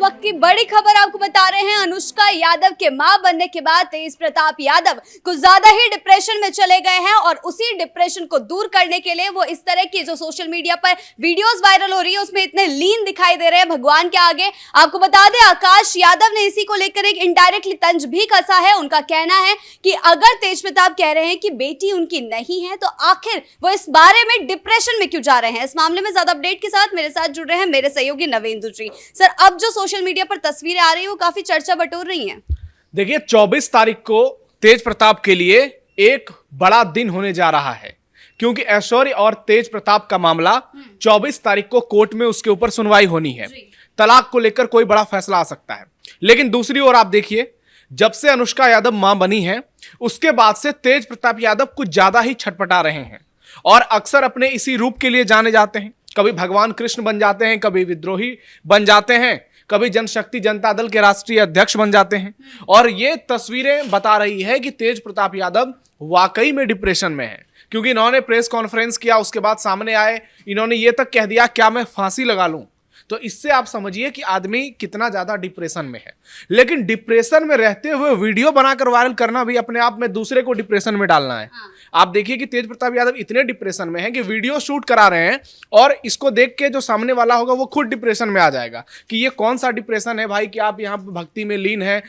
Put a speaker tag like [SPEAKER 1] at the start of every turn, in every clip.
[SPEAKER 1] वक्त की बड़ी खबर आपको बता रहे हैं। अनुष्का यादव के मां बनने के बाद तेज प्रताप यादव कुछ ज्यादा ही डिप्रेशन में चले गए हैं और उसी डिप्रेशन को दूर करने के लिए वो इस तरह की जो सोशल मीडिया पर वीडियोस वायरल हो रही है उसमें इतने लीन दिखाई दे रहे हैं भगवान के आगे। आपको बता दें आकाश यादव ने इसी को लेकर एक इनडायरेक्टली तंज भी कसा है। उनका कहना है कि अगर तेज प्रताप कह रहे हैं कि बेटी उनकी नहीं है तो आखिर वो इस बारे में डिप्रेशन में क्यों जा रहे हैं। इस मामले में ज्यादा अपडेट के साथ मेरे साथ जुड़ रहे हैं मेरे सहयोगी नवेंदु जी। सर, अब जो सोशल मीडिया पर तस्वीरें आ रही है वो काफी चर्चा बटोर रही हैं।
[SPEAKER 2] देखिए 24 तारीख को तेज प्रताप के लिए एक बड़ा दिन होने जा रहा है, क्योंकि ऐश्वर्य और तेज प्रताप का मामला 24 तारीख को कोर्ट में उसके ऊपर सुनवाई होनी है। तलाक को लेकर कोई बड़ा फैसला आ सकता है। लेकिन दूसरी ओर आप देखिए, जब से अनुष्का यादव मां बनी है उसके बाद से तेज प्रताप यादव कुछ ज्यादा ही छटपटा रहे हैं और अक्सर अपने इसी रूप के लिए जाने जाते हैं। कभी भगवान कृष्ण बन जाते हैं, कभी विद्रोही बन जाते हैं, कभी जनशक्ति जनता दल के राष्ट्रीय अध्यक्ष बन जाते हैं। और ये तस्वीरें बता रही है कि तेज प्रताप यादव वाकई में डिप्रेशन में है, क्योंकि इन्होंने प्रेस कॉन्फ्रेंस किया, उसके बाद सामने आए, इन्होंने ये तक कह दिया क्या मैं फांसी लगा लूं। तो इससे आप समझिए कि आदमी कितना ज्यादा डिप्रेशन में है। लेकिन डिप्रेशन में रहते हुए वीडियो बनाकर वायरल करना भी अपने आप में दूसरे को डिप्रेशन में डालना है। आप देखिए कि तेज प्रताप यादव इतने डिप्रेशन में हैं कि वीडियो शूट करा रहे हैं और इसको देख के जो सामने वाला होगा वो खुद डिप्रेशन में आ जाएगा कि ये कौन सा डिप्रेशन है भाई कि आप यहाँ भक्ति में लीन है।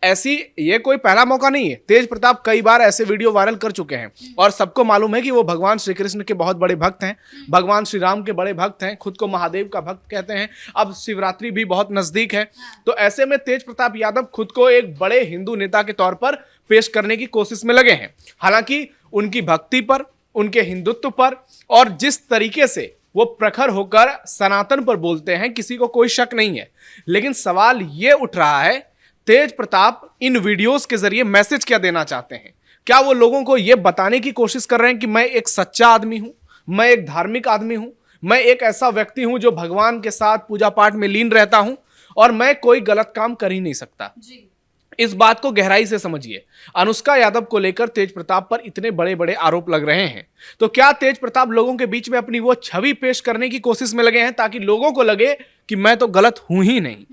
[SPEAKER 2] ऐसी ये कोई पहला मौका नहीं है। तेज प्रताप कई बार ऐसे वीडियो वायरल कर चुके हैं और सबको मालूम है कि वो भगवान श्री कृष्ण के बहुत बड़े भक्त हैं, भगवान श्री राम के बड़े भक्त हैं, खुद को महादेव का भक्त कहते हैं। अब शिवरात्रि भी बहुत नजदीक है, तो ऐसे में तेज प्रताप यादव खुद को एक बड़े हिंदू नेता के तौर पर पेश करने की कोशिश में लगे हैं। हालांकि उनकी भक्ति पर, उनके हिंदुत्व पर और जिस तरीके से वो प्रखर होकर सनातन पर बोलते हैं, किसी को कोई शक नहीं है। लेकिन सवाल ये उठ रहा है, तेज प्रताप इन वीडियोस के जरिए मैसेज क्या देना चाहते हैं? क्या वो लोगों को यह बताने की कोशिश कर रहे हैं कि मैं एक सच्चा आदमी हूं, मैं एक धार्मिक आदमी हूं, मैं एक ऐसा व्यक्ति हूं जो भगवान के साथ पूजा पाठ में लीन रहता हूं और मैं कोई गलत काम कर ही नहीं सकता? इस बात को गहराई से समझिए। अनुष्का यादव को लेकर तेज प्रताप पर इतने बड़े बड़े आरोप लग रहे हैं, तो क्या तेज प्रताप लोगों के बीच में अपनी वो छवि पेश करने की कोशिश में लगे हैं ताकि लोगों को लगे कि मैं तो गलत हूं ही नहीं?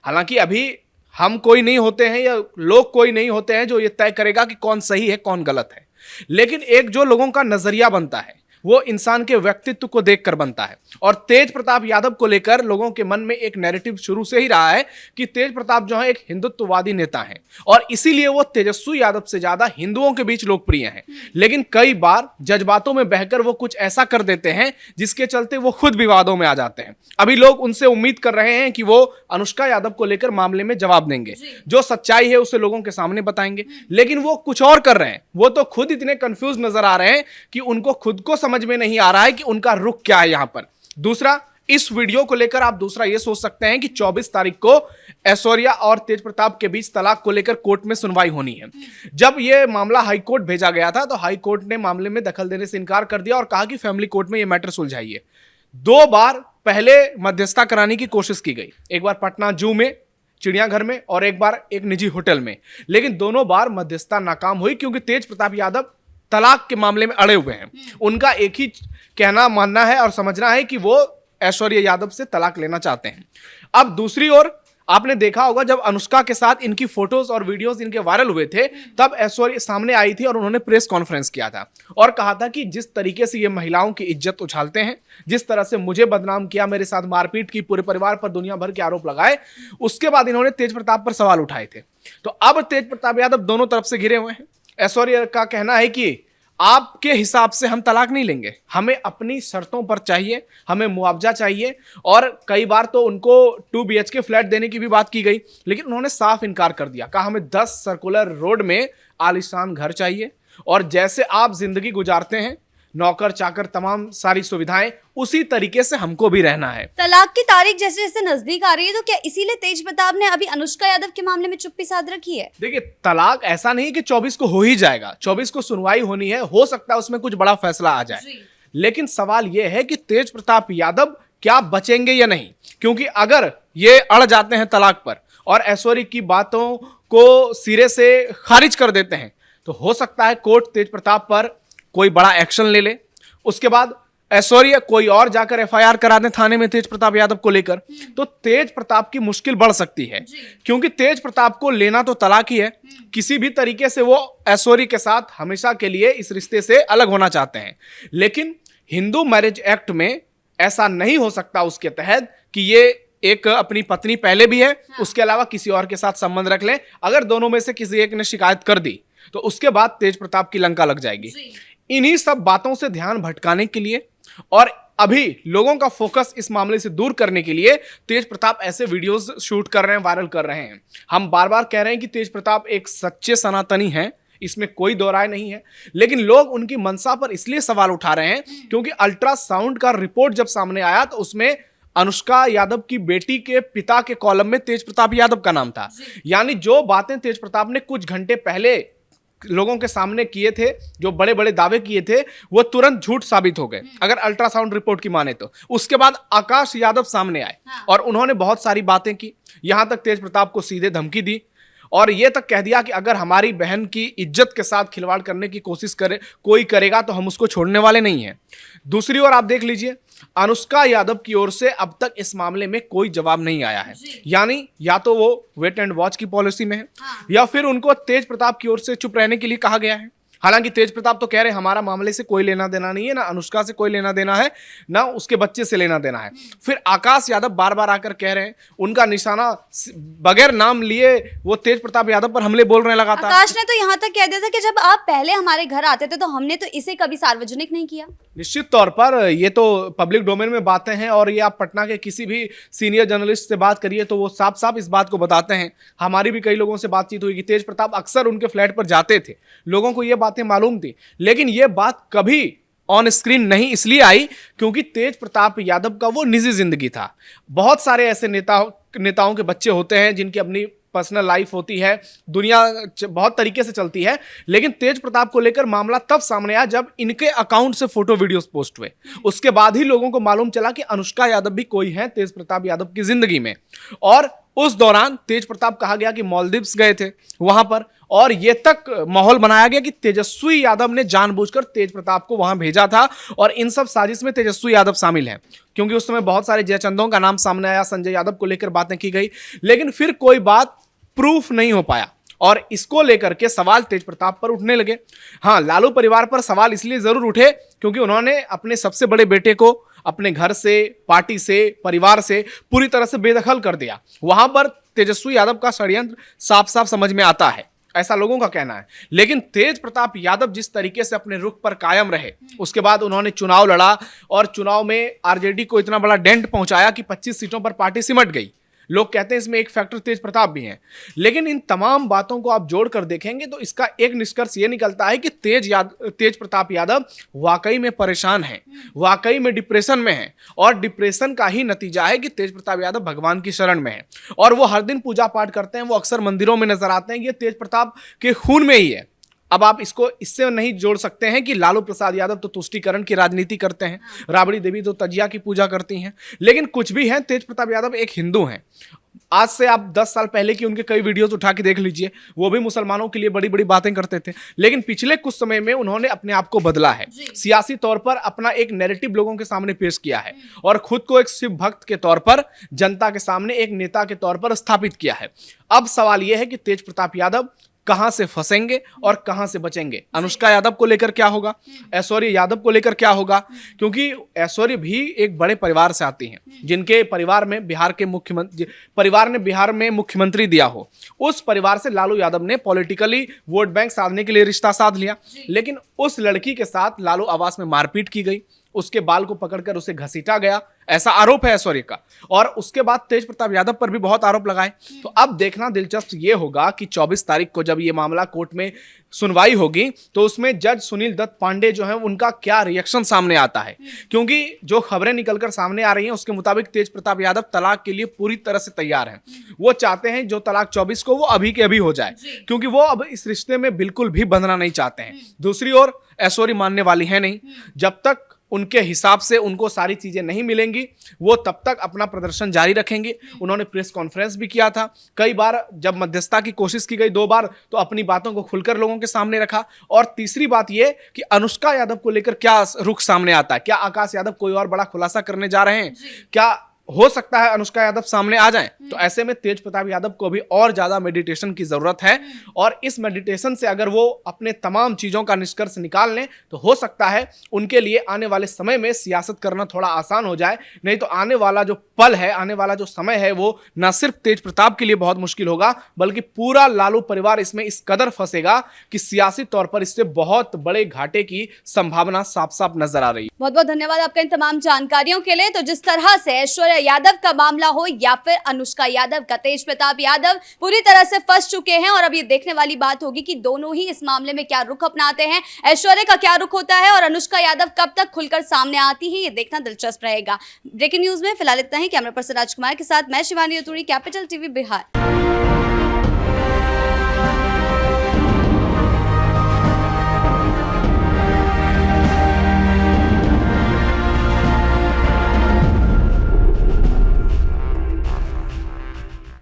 [SPEAKER 2] हालांकि अभी हम कोई नहीं होते हैं या लोग कोई नहीं होते हैं जो ये तय करेगा कि कौन सही है कौन गलत है। लेकिन एक जो लोगों का नजरिया बनता है वो इंसान के व्यक्तित्व को देखकर बनता है। और तेज प्रताप यादव को लेकर लोगों के मन में एक नैरेटिव शुरू से ही रहा है कि तेज प्रताप जो है एक हिंदुत्ववादी नेता हैं और इसीलिए वो तेजस्वी यादव से ज्यादा हिंदुओं के बीच लोकप्रिय हैं। लेकिन कई बार जज्बातों में बहकर वो कुछ ऐसा कर देते हैं जिसके चलते वो खुद विवादों में आ जाते हैं। अभी लोग उनसे उम्मीद कर रहे हैं कि वो अनुष्का यादव को लेकर मामले में जवाब देंगे, जो सच्चाई है उसे लोगों के सामने बताएंगे। लेकिन वो कुछ और कर रहे हैं। वो तो खुद इतने कंफ्यूज नजर आ रहे हैं कि उनको खुद को समझ में नहीं आ रहा है कि उनका रुख क्या है यहां पर। दूसरा, इस वीडियो को लेकर आप दूसरा यह सोच सकते हैं कि 24 तारीख को ऐश्वर्य और तेज प्रताप के बीच तलाक को लेकर कोर्ट में सुनवाई होनी है। जब यह मामला हाई कोर्ट भेजा गया था तो हाई कोर्ट ने मामले में दखल देने से इनकार कर दिया और कहा कि फैमिली कोर्ट में यह मैटर सुलझाइए। 2 बार पहले मध्यस्थता कराने की कोशिश की गई, एक बार पटना जू में, चिड़ियाघर में और एक बार एक निजी होटल में। लेकिन दोनों बार मध्यस्थता नाकाम हुई क्योंकि तेज प्रताप यादव तलाक के मामले में अड़े हुए हैं। उनका एक ही कहना मानना है और समझना है कि वो ऐश्वर्य यादव से तलाक लेना चाहते हैं। अब दूसरी ओर आपने देखा होगा जब अनुष्का के साथ इनकी फोटोज और वीडियोस इनके वायरल हुए थे तब ऐश्वर्य सामने आई थी और उन्होंने प्रेस कॉन्फ्रेंस किया था और कहा था कि जिस तरीके से ये महिलाओं की इज्जत उछालते हैं, जिस तरह से मुझे बदनाम किया, मेरे साथ मारपीट की, पूरे परिवार पर दुनिया भर के आरोप लगाए, उसके बाद इन्होंने तेज प्रताप पर सवाल उठाए थे। तो अब तेज प्रताप यादव दोनों तरफ से घिरे हुए हैं। ऐश्वर्य का कहना है कि आपके हिसाब से हम तलाक नहीं लेंगे, हमें अपनी शर्तों पर चाहिए, हमें मुआवजा चाहिए। और कई बार तो उनको 2 BHK फ्लैट देने की भी बात की गई, लेकिन उन्होंने साफ इनकार कर दिया। कहा हमें 10 सर्कुलर रोड में आलीशान घर चाहिए और जैसे आप जिंदगी गुजारते हैं, नौकर चाकर तमाम सारी सुविधाएं, उसी तरीके से हमको भी रहना है।
[SPEAKER 1] तलाक की तारीख जैसे जैसे नजदीक आ रही है तो क्या इसीलिए तेज प्रताप ने अभी अनुष्का यादव के मामले में चुप्पी साध रखी है?
[SPEAKER 2] देखिए, तलाक ऐसा नहीं कि 24 को हो ही जाएगा। 24 को सुनवाई होनी है, हो सकता है उसमें कुछ बड़ा फैसला आ जाए। लेकिन सवाल यह है कि तेज प्रताप यादव क्या बचेंगे या नहीं, क्योंकि अगर ये अड़ जाते हैं तलाक पर और ऐश्वर्य की बातों को सिरे से खारिज कर देते हैं तो हो सकता है कोर्ट तेज प्रताप पर कोई बड़ा एक्शन ले ले। उसके बाद ऐश्वर्या कोई और जाकर एफआईआर करा दें थाने में तेज प्रताप यादव को लेकर, तो तेज प्रताप की मुश्किल बढ़ सकती है। क्योंकि तेज प्रताप को लेना तो तलाक ही है, किसी भी तरीके से वो ऐश्वर्या के साथ हमेशा के लिए इस रिश्ते से अलग होना चाहते हैं। लेकिन हिंदू मैरिज एक्ट में ऐसा नहीं हो सकता उसके तहत कि ये एक अपनी पत्नी पहले भी है, उसके अलावा किसी और के साथ संबंध रख लें। अगर दोनों में से किसी एक ने शिकायत कर दी तो उसके बाद तेज प्रताप की लंका लग जाएगी। इन्हीं सब बातों से ध्यान भटकाने के लिए और अभी लोगों का फोकस इस मामले से दूर करने के लिए तेज प्रताप ऐसे वीडियोस शूट कर रहे हैं, वायरल कर रहे हैं। हम बार बार कह रहे हैं कि तेज प्रताप एक सच्चे सनातनी हैं, इसमें कोई दो राय नहीं है। लेकिन लोग उनकी मंशा पर इसलिए सवाल उठा रहे हैं क्योंकि अल्ट्रासाउंड का रिपोर्ट जब सामने आया तो उसमें अनुष्का यादव की बेटी के पिता के कॉलम में तेज प्रताप यादव का नाम था। यानी जो बातें तेज प्रताप ने कुछ घंटे पहले लोगों के सामने किए थे, जो बड़े बड़े दावे किए थे, वो तुरंत झूठ साबित हो गए अगर अल्ट्रासाउंड रिपोर्ट की माने तो। उसके बाद आकाश यादव सामने आए और उन्होंने बहुत सारी बातें की, यहां तक तेज प्रताप को सीधे धमकी दी और ये तक कह दिया कि अगर हमारी बहन की इज्जत के साथ खिलवाड़ करने की कोशिश कोई करेगा तो हम उसको छोड़ने वाले नहीं हैं। दूसरी ओर आप देख लीजिए, अनुष्का यादव की ओर से अब तक इस मामले में कोई जवाब नहीं आया है। यानी या तो वो वेट एंड वॉच की पॉलिसी में है या फिर उनको तेज प्रताप की ओर से चुप रहने के लिए कहा गया है। हालांकि तेज प्रताप तो कह रहे हैं हमारा मामले से कोई लेना देना नहीं है, ना अनुष्का से कोई लेना देना है, ना उसके बच्चे से लेना देना है। फिर आकाश यादव बार बार आकर कह रहे हैं, उनका निशाना बगैर नाम लिए वो तेज प्रताप यादव पर हमले बोल रहे हैं लगातार।
[SPEAKER 1] आकाश ने तो यहाँ तक कह दिया था कि जब आप पहले हमारे घर आते थे तो हमने तो इसे कभी सार्वजनिक नहीं किया।
[SPEAKER 2] निश्चित तौर पर ये तो पब्लिक डोमेन में बातें हैं और ये आप पटना के किसी भी सीनियर जर्नलिस्ट से बात करिए तो वो साफ साफ इस बात को बताते हैं। हमारी भी कई लोगों से बातचीत हुई कि तेज प्रताप अक्सर उनके फ्लैट पर जाते थे, लोगों को ये बातें मालूम थी। लेकिन ये बात कभी ऑन स्क्रीन नहीं इसलिए आई क्योंकि तेज प्रताप यादव का वो निजी जिंदगी था। बहुत सारे ऐसे नेताओं के बच्चे होते हैं जिनकी अपनी पर्सनल लाइफ होती है, दुनिया बहुत तरीके से चलती है। लेकिन तेज प्रताप को लेकर मामला तब सामने आया जब इनके अकाउंट से फोटो वीडियोस पोस्ट हुए। उसके बाद ही लोगों को मालूम चला कि अनुष्का यादव भी कोई है तेज प्रताप यादव की जिंदगी में। और उस दौरान तेज प्रताप कहा गया कि मालदीव्स गए थे वहां पर, और ये तक माहौल बनाया गया कि तेजस्वी यादव ने जानबूझकर तेज प्रताप को वहां भेजा था और इन सब साजिश में तेजस्वी यादव शामिल हैं। क्योंकि उस समय बहुत सारे जयचंदों का नाम सामने आया, संजय यादव को लेकर बातें की गई, लेकिन फिर कोई बात प्रूफ नहीं हो पाया और इसको लेकर के सवाल तेज प्रताप पर उठने लगे। हाँ, लालू परिवार पर सवाल इसलिए जरूर उठे क्योंकि उन्होंने अपने सबसे बड़े बेटे को अपने घर से, पार्टी से, परिवार से पूरी तरह से बेदखल कर दिया। वहां पर तेजस्वी यादव का षड्यंत्र साफ साफ समझ में आता है, ऐसा लोगों का कहना है। लेकिन तेज प्रताप यादव जिस तरीके से अपने रुख पर कायम रहे, उसके बाद उन्होंने चुनाव लड़ा और चुनाव में आरजेडी को इतना बड़ा डेंट पहुंचाया कि 25 सीटों पर पार्टी सिमट गई। लोग कहते हैं इसमें एक फैक्टर तेज प्रताप भी हैं। लेकिन इन तमाम बातों को आप जोड़कर देखेंगे तो इसका एक निष्कर्ष ये निकलता है कि तेज प्रताप यादव वाकई में परेशान हैं, वाकई में डिप्रेशन में हैं और डिप्रेशन का ही नतीजा है कि तेज प्रताप यादव भगवान की शरण में हैं और वो हर दिन पूजा पाठ करते हैं, वो अक्सर मंदिरों में नजर आते हैं। ये तेज प्रताप के खून में ही है। अब आप इसको इससे नहीं जोड़ सकते हैं कि लालू प्रसाद यादव तो तुष्टीकरण की राजनीति करते हैं, राबड़ी देवी तो तजिया की पूजा करती हैं। लेकिन कुछ भी हैं, तेज प्रताप यादव एक हिंदू हैं। आज से आप 10 साल पहले की उनके कई वीडियोस उठा के देख लीजिए, वो भी मुसलमानों के लिए बड़ी बड़ी बातें करते थे। लेकिन पिछले कुछ समय में उन्होंने अपने आप को बदला है, सियासी तौर पर अपना एक नैरेटिव लोगों के सामने पेश किया है और खुद को एक शिव भक्त के तौर पर, जनता के सामने एक नेता के तौर पर स्थापित किया है। अब सवाल यह है कि तेज प्रताप यादव कहां से फंसेंगे और कहां से बचेंगे। अनुष्का यादव को लेकर क्या होगा, ऐश्वर्या यादव को लेकर क्या होगा, क्योंकि ऐश्वर्या भी एक बड़े परिवार से आती हैं जिनके परिवार में बिहार में मुख्यमंत्री दिया हो। उस परिवार से लालू यादव ने पॉलिटिकली वोट बैंक साधने के लिए रिश्ता साध लिया। लेकिन उस लड़की के साथ लालू आवास में मारपीट की गई, उसके बाल को पकड़कर उसे घसीटा गया, ऐसा आरोप है ऐश्वर्या का। और उसके बाद तेज प्रताप यादव पर भी बहुत आरोप लगाए। तो अब देखना दिलचस्प ये होगा कि 24 तारीख को जब ये मामला कोर्ट में सुनवाई होगी तो उसमें जज सुनील दत्त पांडे जो है उनका क्या रिएक्शन सामने आता है। क्योंकि जो खबरें निकलकर सामने आ रही हैं उसके मुताबिक तेज प्रताप यादव तलाक के लिए पूरी तरह से तैयार हैं। वो चाहते हैं जो तलाक 24 को वो अभी के अभी हो जाए, क्योंकि वो अब इस रिश्ते में बिल्कुल भी बंधना नहीं चाहते हैं। दूसरी ओर ऐश्वर्या मानने वाली है नहीं। जब तक उनके हिसाब से उनको सारी चीजें नहीं मिलेंगी, वो तब तक अपना प्रदर्शन जारी रखेंगे। उन्होंने प्रेस कॉन्फ्रेंस भी किया था, कई बार जब मध्यस्थता की कोशिश की गई 2 बार, तो अपनी बातों को खुलकर लोगों के सामने रखा। और तीसरी बात यह कि अनुष्का यादव को लेकर क्या रुख सामने आता है, क्या आकाश यादव कोई और बड़ा खुलासा करने जा रहे हैं, क्या हो सकता है अनुष्का यादव सामने आ जाएं? तो ऐसे में तेज प्रताप यादव को भी और ज्यादा मेडिटेशन की जरूरत है, और इस मेडिटेशन से अगर वो अपने तमाम चीजों का निष्कर्ष निकाल लें तो हो सकता है उनके लिए आने वाले समय में सियासत करना थोड़ा आसान हो जाए। नहीं तो आने वाला जो पल है, आने वाला जो समय है, वो न सिर्फ तेज प्रताप के लिए बहुत मुश्किल होगा, बल्कि पूरा लालू परिवार इसमें इस कदर फंसेगा कि सियासी तौर पर इससे बहुत बड़े घाटे की संभावना साफ साफ नजर आ रही है।
[SPEAKER 1] बहुत बहुत धन्यवाद आपका इन तमाम जानकारियों के लिए। तो जिस तरह से ऐश्वर्या यादव का मामला हो या फिर अनुष्का यादव का, तेज प्रताप यादव पूरी तरह से फंस चुके हैं, और अब ये देखने वाली बात होगी कि दोनों ही इस मामले में क्या रुख अपनाते हैं, ऐश्वर्या का क्या रुख होता है और अनुष्का यादव कब तक खुलकर सामने आती है, ये देखना दिलचस्प रहेगा। ब्रेकिंग न्यूज में फिलहाल इतना ही। कैमरा पर्सन राजकुमार के साथ मैं शिवानी रतूड़ी, कैपिटल टीवी बिहार।